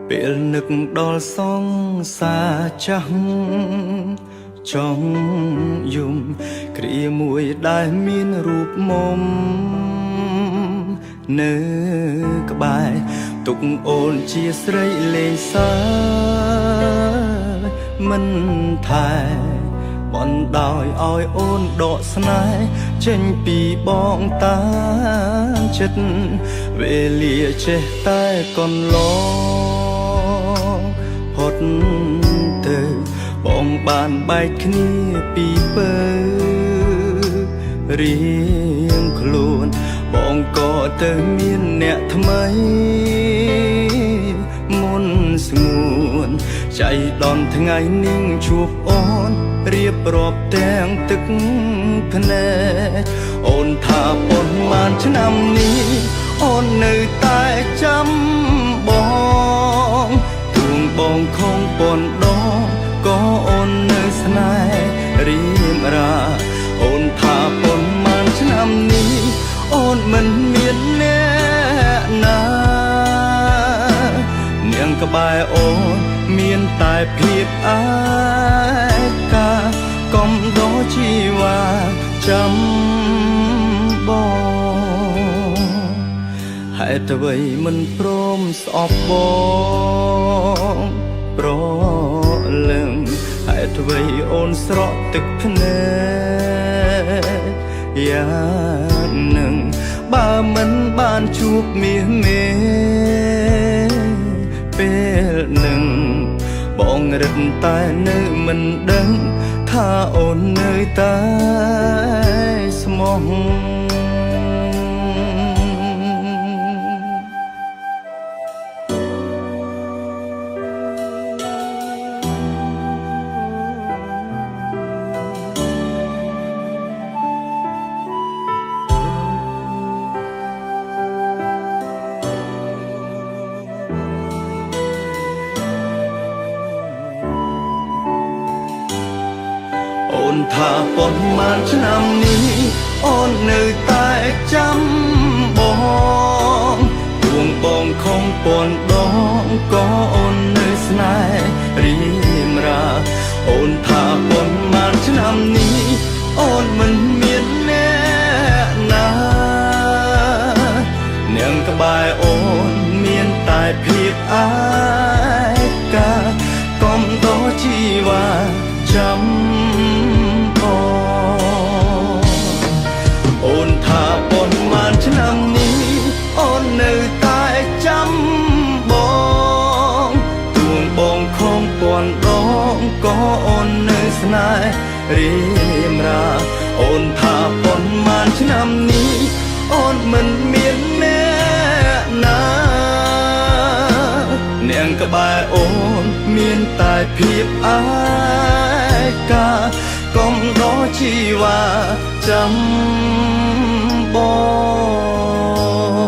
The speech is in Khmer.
ពេលនឹកដល់សង្សារចាស់ចង់យំគ្រាមួយដែលមានរូបមុំនៅក្បែរទុកអូនជាស្រីលេងសើមិនថែបណ្ដោយឲ្យអូនដកស្នេហ៍ចេញពីបងតាចិត្តវេលាចេះតែកន្លងផុតទៅបងបានបែកគ្នាពីពើរៀងខ្លួនបងក៏ទៅមានអ្នកថ្មីមុនស្ងួនចៃដន្យថ្ងៃនឹងជួបអូនរៀបរាប់ទាំងទឹកភ្នែកអូនថាប៉ុន្មានឆ្នាំនេះអូននៅតែចាំបងទួងបងខំប៉ុនដងក៏អូននៅស្នេហ៍រៀមរាអូនថាប៉ុន្មានឆ្នាំនេះអូនមិនមានអ្នកណានាងក្បែរអូនមានតែភាពអាកាកុំដោជីវ៉ាចាំបងហេតុអ្វីមិនព្រមស្អប់បងប្រលឹងហេតុអ្វីអូនស្រក់ទឹកភ្នែកយ៉ាងនឹងបើមិនបានជួបមាសមេពេលនឹងបងរឹតតែនៅមិនដឹងថាអូននៅតែស្មោះអូនថាប៉ុន្មានឆ្នាំនេះអូននៅតែចាំបងទួងបងខំប៉ុនដងក៏អូននៅស្នេហ៍រៀមរាអូនថាប៉ុន្មានឆ្នាំនេះអូនមិនមានអ្នកណានាងក្បែរអូនមានតែភាពអាកាកុំដោជីវ៉ាចាំអូនថាប៉ុន្មានឆ្នាំនេះអូននៅតែចាំបងទួងបងខំប៉ុនដងក៏អូននៅស្នេហ៍រៀមរាអូនថាប៉ុន្មានឆ្នាំនេះអូនមិនមានអ្នកណានាងក្បែរអូនមានតែភាពអាកាកុំដោជីវ៉ាចាំបង